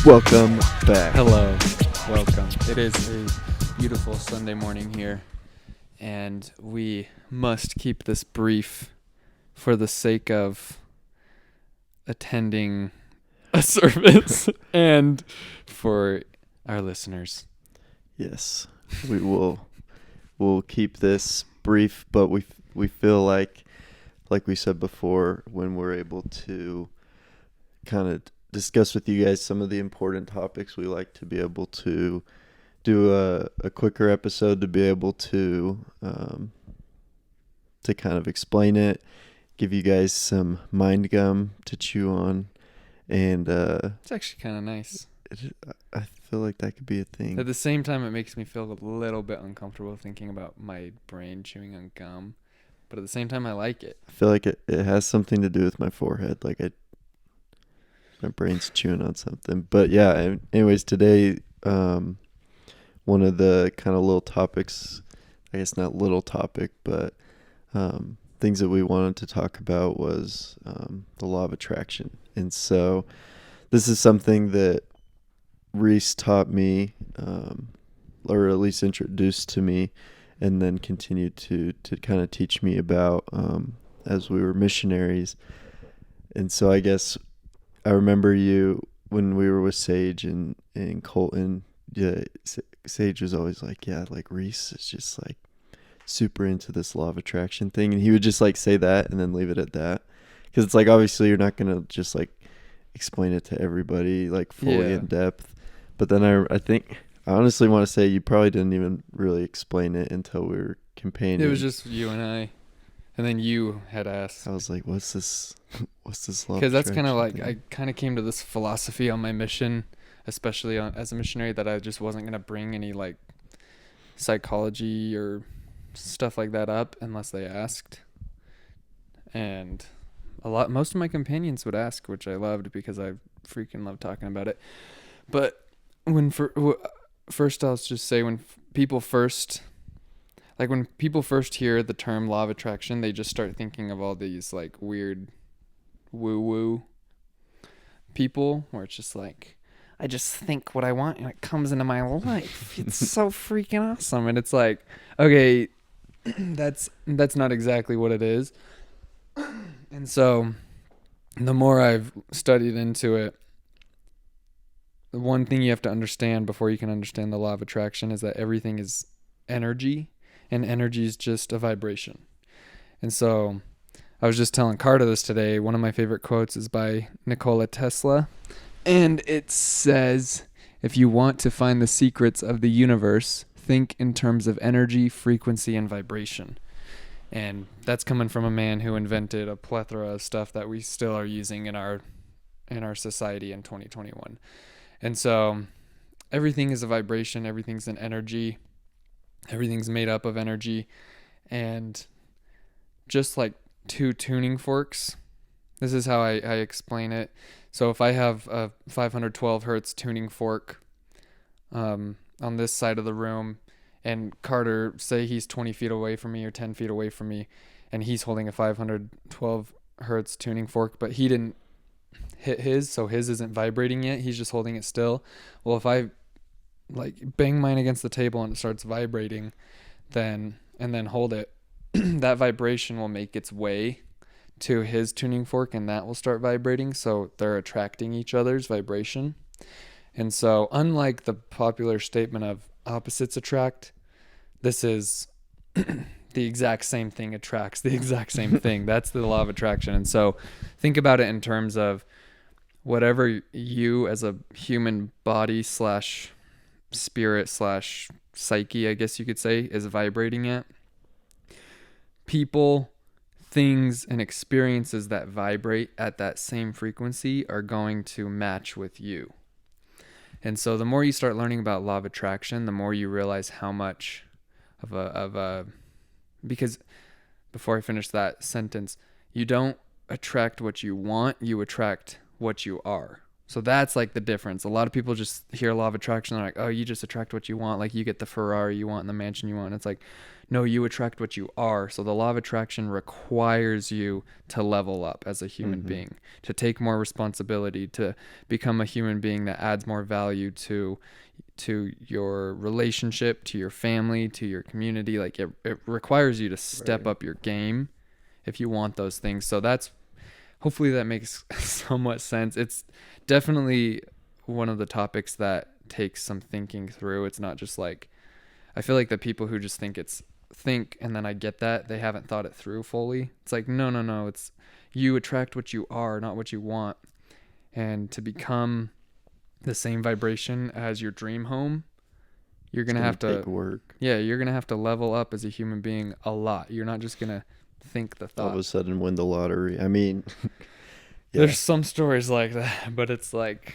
Welcome back. Hello, welcome. It is a beautiful Sunday morning here, and we must keep this brief for the sake of attending a service and for our listeners. Yes, we'll keep this brief, but we feel like we said before, when we're able to kind of discuss with you guys some of the important topics, we like to be able to do a quicker episode to be able to kind of explain it, give you guys some mind gum to chew on, and It's actually kind of nice. I feel like that could be a thing. At the same time, it makes me feel a little bit uncomfortable thinking about my brain chewing on gum, but at the same time, I like it. I feel like it has something to do with my forehead, like my brain's chewing on something. But yeah, anyways, today, one of the kind of little topics, I guess not little topic, but things that we wanted to talk about was the law of attraction. And so this is something that Reiss taught me, or at least introduced to me, and then continued to kind of teach me about as we were missionaries. And so I guess I remember you when we were with Sage and Colton. Yeah, Sage was always like, yeah, like Reiss is just like super into this law of attraction thing, and he would just like say that and then leave it at that, because it's like obviously you're not gonna just like explain it to everybody like fully in depth. But then I think I honestly want to say you probably didn't even really explain it until we were companions. It was just you and I. And then you had asked. I was like, what's this law? Because that's kind of like, thing? I kind of came to this philosophy on my mission, especially as a missionary, that I just wasn't going to bring any like psychology or stuff like that up unless they asked. And most of my companions would ask, which I loved because I freaking love talking about it. But first I'll just say, when people first hear the term law of attraction, they just start thinking of all these like weird woo-woo people where it's just like, I just think what I want and it comes into my life. It's so freaking awesome. And it's like, okay, that's not exactly what it is. And so the more I've studied into it, the one thing you have to understand before you can understand the law of attraction is that everything is energy. And energy is just a vibration. And so I was just telling Carter this today. One of my favorite quotes is by Nikola Tesla. And it says, if you want to find the secrets of the universe, think in terms of energy, frequency, and vibration. And that's coming from a man who invented a plethora of stuff that we still are using in our society in 2021. And so everything is a vibration. Everything's an energy. Everything's made up of energy. And just like two tuning forks, this is how I explain it. So if I have a 512 hertz tuning fork on this side of the room, and Carter, say he's 20 feet away from me or 10 feet away from me, and he's holding a 512 hertz tuning fork, but he didn't hit his, so his isn't vibrating yet. He's just holding it still. Well, if I like bang mine against the table and it starts vibrating, and then hold it, that vibration will make its way to his tuning fork and that will start vibrating. So they're attracting each other's vibration. And so unlike the popular statement of opposites attract, this is the exact same thing attracts the exact same thing. That's the law of attraction. And so think about it in terms of whatever you as a human body / spirit / psyche, I guess you could say, is vibrating at. People, things, and experiences that vibrate at that same frequency are going to match with you. And so the more you start learning about law of attraction, the more you realize how much of a because before I finish that sentence, you don't attract what you want, you attract what you are. So that's like the difference. A lot of people just hear law of attraction. They're like, oh, you just attract what you want. Like you get the Ferrari you want and the mansion you want. And it's like, no, you attract what you are. So the law of attraction requires you to level up as a human being, to take more responsibility, to become a human being that adds more value to your relationship, to your family, to your community. Like it requires you to step up your game if you want those things. So that's, hopefully that makes somewhat sense. It's definitely one of the topics that takes some thinking through. It's not just like, I feel like the people who just think and then I get that, they haven't thought it through fully. It's like, no. It's, you attract what you are, not what you want. And to become the same vibration as your dream home, you're going to have to take work. Yeah, you're going to have to level up as a human being a lot. You're not just going to think the thought. All of a sudden win the lottery. I mean, There's some stories like that, but it's like,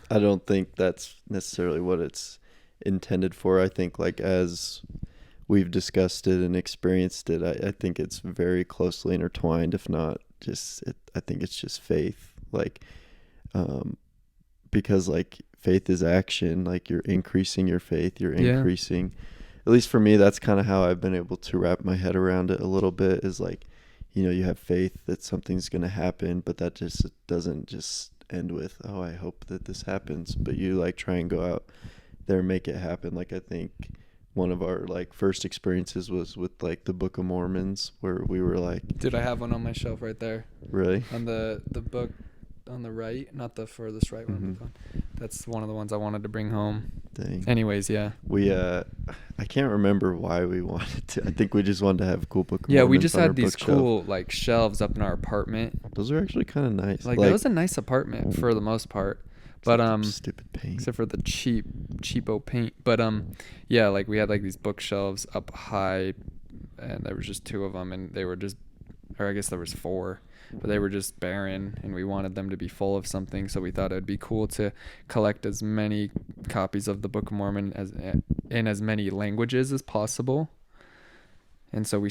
I don't think that's necessarily what it's intended for. I think like as we've discussed it and experienced it, I think it's very closely intertwined, if not just I think it's just faith, like because like faith is action. Like you're increasing your faith, you're increasing, at least for me, that's kind of how I've been able to wrap my head around it a little bit, is like, you know, you have faith that something's going to happen, but that just doesn't just end with, oh, I hope that this happens, but you like try and go out there and make it happen. Like I think one of our like first experiences was with like the Book of Mormons, where we were like, dude, I have one on my shelf right there. Really? On the book on the right, not the furthest right one. That's one of the ones I wanted to bring home. Dang. Anyways, yeah. We I can't remember why we wanted to. I think we just wanted to have a cool Book of Yeah, Mormons. we just on our had these bookshelf. cool like shelves up in our apartment. Those are actually kind of nice. Like that was a nice apartment for the most part. But stupid paint. Except for the cheapo paint. But yeah, like we had like these bookshelves up high, and there was just 2 of them, and they were just, or I guess there was 4, but they were just barren, and we wanted them to be full of something. So we thought it'd be cool to collect as many copies of the Book of Mormon as in as many languages as possible. And so we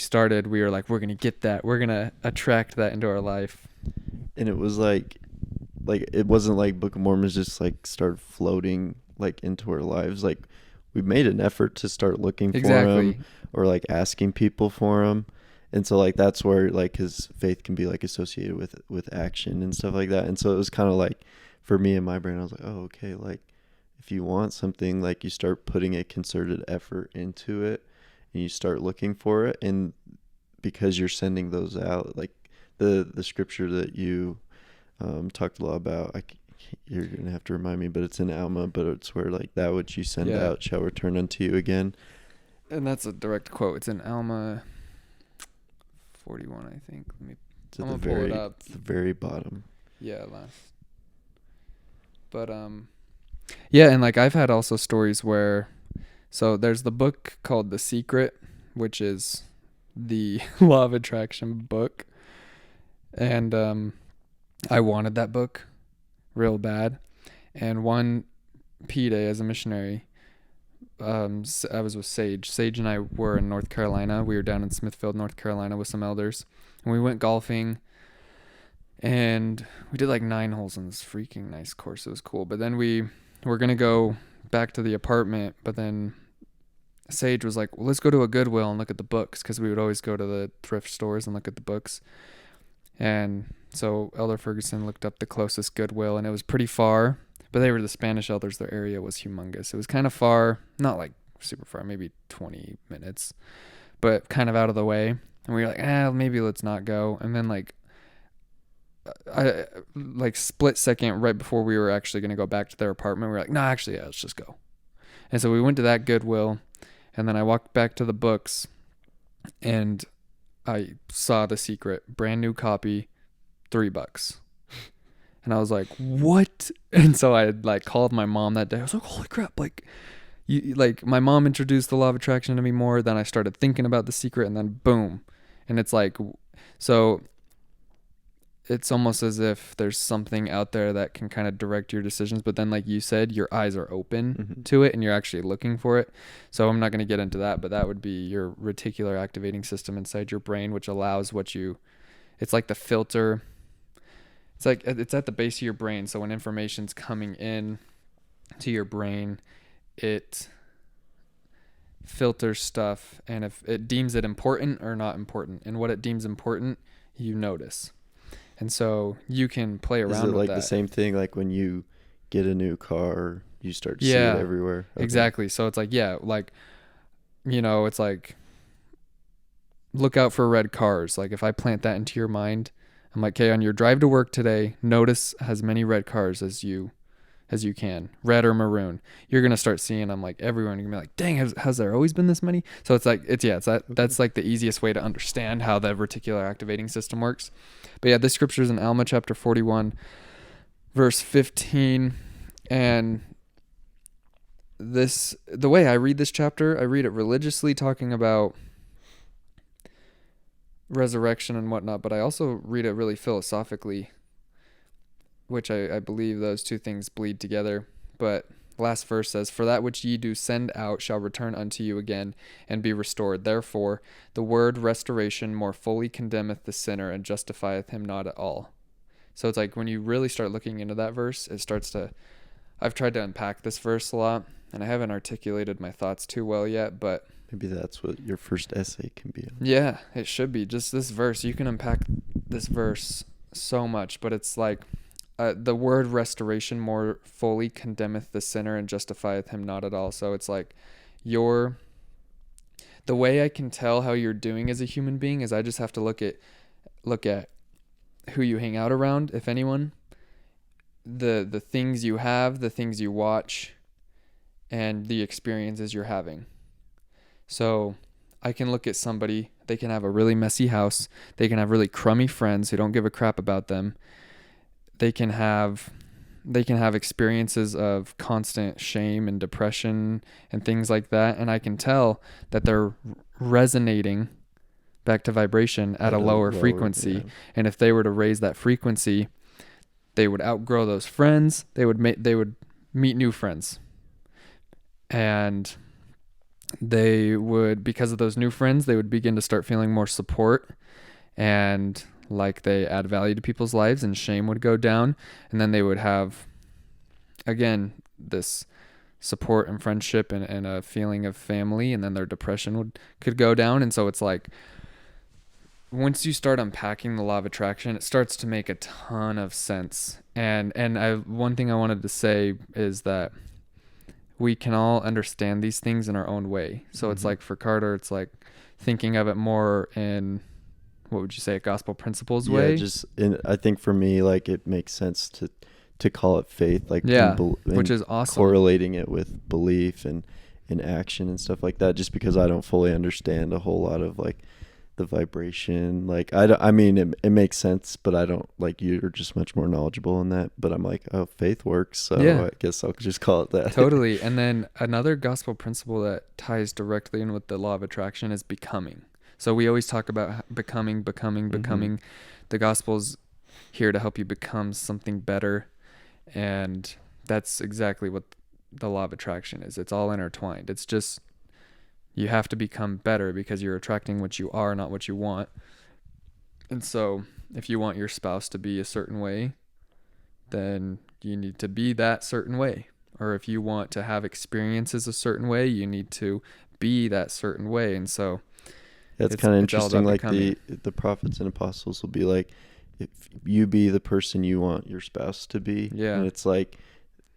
were like, we're gonna get that, we're gonna attract that into our life. And it was like it wasn't like Book of Mormon just like started floating like into our lives. Like we made an effort to start looking for them, or like asking people for them. And so like that's where like his faith can be like associated with action and stuff like that. And so it was kind of like, for me in my brain, I was like, oh, okay, like if you want something, like you start putting a concerted effort into it and you start looking for it. And because you're sending those out, like the scripture that you talked a lot about, you're gonna have to remind me, but it's in Alma, but it's where like that which you send out shall return unto you again. And that's a direct quote. It's in Alma 41, I think. I'm gonna pull it up. The very bottom. Yeah, last. But yeah, and like I've had also stories where, so there's the book called The Secret, which is the law of attraction book, and I wanted that book real bad. And one P-Day as a missionary, I was with Sage. Sage and I were in North Carolina. We were down in Smithfield, North Carolina with some elders. And we went golfing. And we did like 9 holes on this freaking nice course. It was cool. But then we were going to go back to the apartment. But then Sage was like, well, let's go to a Goodwill and look at the books. Because we would always go to the thrift stores and look at the books. And so Elder Ferguson looked up the closest Goodwill, and it was pretty far, but they were the Spanish elders. Their area was humongous. It was kind of far, not like super far, maybe 20 minutes, but kind of out of the way. And we were like, maybe let's not go. And then like split second right before we were actually going to go back to their apartment, we were like, no, actually, yeah, let's just go. And so we went to that Goodwill, and then I walked back to the books, and I saw The Secret, brand new copy, $3. And I was like, what? And so I had like called my mom that day. I was like, holy crap. Like my mom introduced the law of attraction to me more. Then I started thinking about The Secret, and then boom. And it's like, so it's almost as if there's something out there that can kind of direct your decisions. But then like you said, your eyes are open to it and you're actually looking for it. So I'm not going to get into that, but that would be your reticular activating system inside your brain, which allows it's like the filter. It's like it's at the base of your brain. So when information's coming in to your brain, it filters stuff, and if it deems it important or not important, and what it deems important, you notice. And so you can play Is around it with like the that. same thing like when you get a new car, you start to see it Yeah, everywhere? Okay. exactly. So it's like, yeah, like, it's like, look out for red cars. Like if I plant that into your mind, I'm like, okay, on your drive to work today, notice as many red cars as you can, red or maroon. You're gonna start seeing them like everywhere, and you're gonna be like, dang, has there always been this many? So it's like it's that's like the easiest way to understand how the reticular activating system works. But yeah, this scripture is in Alma chapter 41, verse 15, and the way I read this chapter, I read it religiously, talking about resurrection and whatnot, but I also read it really philosophically, which I believe those two things bleed together. But last verse says, "For that which ye do send out shall return unto you again, and be restored. Therefore the word restoration more fully condemneth the sinner, and justifieth him not at all." So it's like when you really start looking into that verse, it starts to, I've tried to unpack this verse a lot, and I haven't articulated my thoughts too well yet, but Maybe that's what your first essay can be on. yeah, it should be. Just this verse, you can unpack this verse so much, but it's like, the word restoration more fully condemneth the sinner, and justifieth him not at all. So it's like the way I can tell how you're doing as a human being is I just have to look at who you hang out around, if anyone, the things you have, the things you watch, and the experiences you're having. So I can look at somebody, they can have a really messy house, they can have really crummy friends who don't give a crap about them. They can have experiences of constant shame and depression and things like that, and I can tell that they're resonating back to vibration at a lower frequency. Yeah. And if they were to raise that frequency, they would outgrow those friends. They would meet new friends. And they would, because of those new friends, they would begin to start feeling more support, and like they add value to people's lives, and shame would go down. And then they would have, again, this support and friendship, and a feeling of family, and then their depression could go down. And so it's like, once you start unpacking the law of attraction, it starts to make a ton of sense. And one thing I wanted to say is that we can all understand these things in our own way. So it's like for Carter, it's like thinking of it more in, what would you say, a gospel principles way? Yeah, I think for me, like, it makes sense to call it faith, like, which is awesome. Correlating it with belief and action and stuff like that, just because I don't fully understand a whole lot of like the vibration. Like I mean, it makes sense, but I don't, like, you're just much more knowledgeable in that. But I'm like, oh, faith works, so yeah. I guess I'll just call it that. Totally. And then another gospel principle that ties directly in with the law of attraction is becoming. So we always talk about becoming. The gospel's here to help you become something better, and that's exactly what the law of attraction is. It's all intertwined. It's just, you have to become better because you're attracting what you are, not what you want. And so if you want your spouse to be a certain way, then you need to be that certain way. Or if you want to have experiences a certain way, you need to be that certain way. And so that's kind of interesting. Like the prophets and apostles will be like, if you be the person you want your spouse to be. Yeah. And it's like,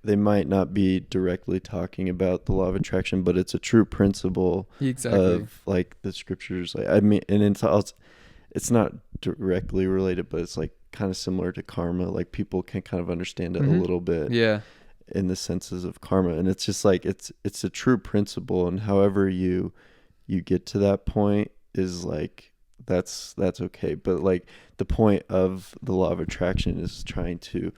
they might not be directly talking about the law of attraction, but it's a true principle of like the scriptures. Like, I mean, and it's not directly related, but it's like kind of similar to karma. Like, people can kind of understand it a little bit. Yeah. In the senses of karma. And it's just like, it's a true principle. And however you get to that point is like, that's okay. But like, the point of the law of attraction is trying to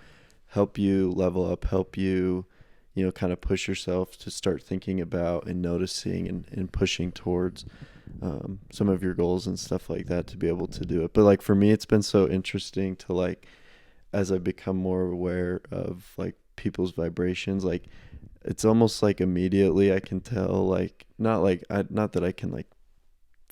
help you level up, help you, kind of push yourself to start thinking about and noticing and pushing towards some of your goals and stuff like that, to be able to do it. But like, for me, it's been so interesting to, like, as I become more aware of like people's vibrations, like, it's almost like immediately I can tell, like, not that I can like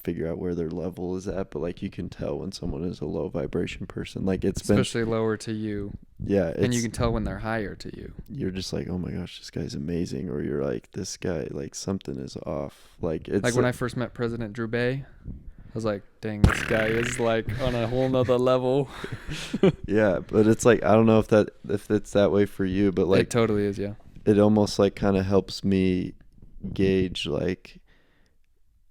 figure out where their level is at, but like you can tell when someone is a low vibration person. Like especially lower to you. Yeah, and you can tell when they're higher to you. You're just like, oh my gosh, this guy's amazing, or you're like, this guy, like something is off. Like it's like when I first met President Drew Bay, I was like, dang, this guy is like on a whole nother level. Yeah, but it's like, I don't know if it's that way for you, but like it totally is. Yeah, it almost like kind of helps me gauge, like,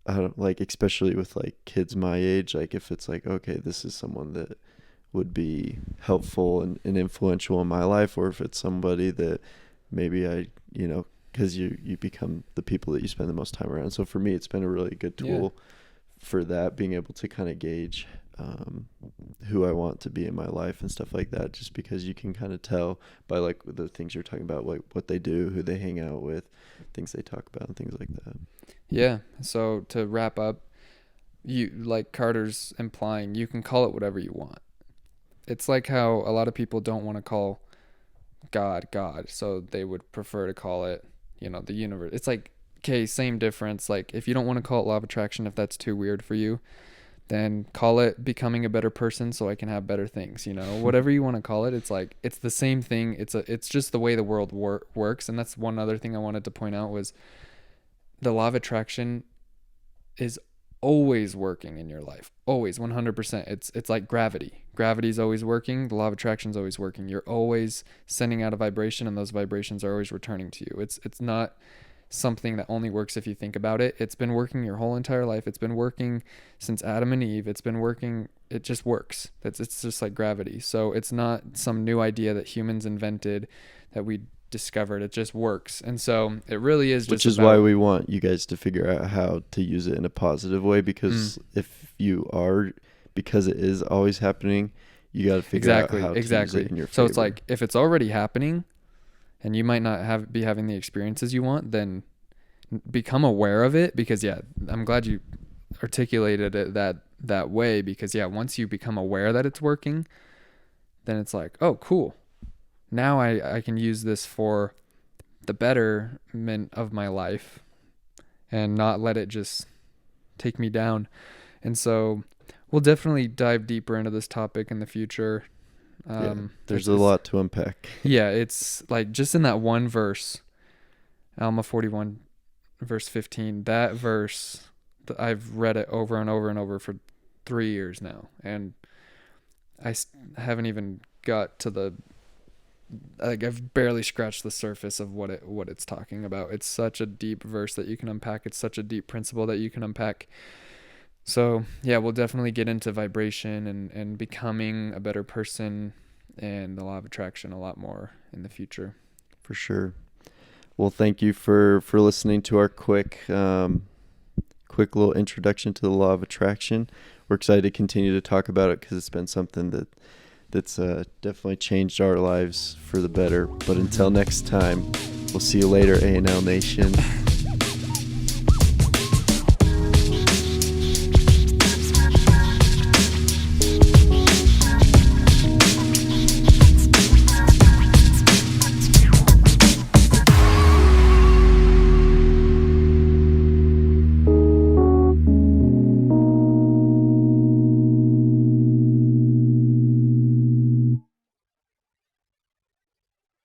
I don't, like, especially with like kids my age, like if it's like, okay, this is someone that would be helpful and influential in my life, or if it's somebody that maybe I, because you become the people that you spend the most time around. So for me, it's been a really good tool for that, being able to kind of gauge who I want to be in my life and stuff like that, just because you can kind of tell by like the things you're talking about, like what they do, who they hang out with, things they talk about, and things like that. Yeah. So to wrap up, you, like Carter's implying, you can call it whatever you want. It's like how a lot of people don't want to call God, so they would prefer to call it, the universe. It's like, okay, same difference. Like if you don't want to call it law of attraction, if that's too weird for you, then call it becoming a better person so I can have better things, whatever you want to call it. It's like, it's the same thing. It's just the way the world works. And that's one other thing I wanted to point out was the law of attraction is always working in your life. Always, 100%. It's like gravity. Gravity's always working. The law of attraction's always working. You're always sending out a vibration, and those vibrations are always returning to you. It's not something that only works if you think about it. It's been working your whole entire life. It's been working since Adam and Eve. It's been working. It just works. It's just like gravity. So it's not some new idea that humans invented that we discovered. It just works. And so it really is just, which is why we want you guys to figure out how to use it in a positive way, because if you are, because it is always happening, you got to figure out how to use it in your favor. So it's like, if it's already happening and you might not be having the experiences you want, then become aware of it. Because I'm glad you articulated it that way, because once you become aware that it's working, then it's like, oh, cool. Now I can use this for the betterment of my life and not let it just take me down. And so we'll definitely dive deeper into this topic in the future. There's a lot to unpack. Yeah, it's like just in that one verse, Alma 41, verse 15, that verse, I've read it over and over and over for 3 years now. And I haven't even got to I've barely scratched the surface of what it's talking about. It's such a deep verse that you can unpack. It's such a deep principle that you can unpack. So we'll definitely get into vibration and becoming a better person and the law of attraction a lot more in the future. For sure. Well, thank you for listening to our quick little introduction to the law of attraction. We're excited to continue to talk about it because it's been something that's definitely changed our lives for the better. But until next time, we'll see you later, A&L Nation.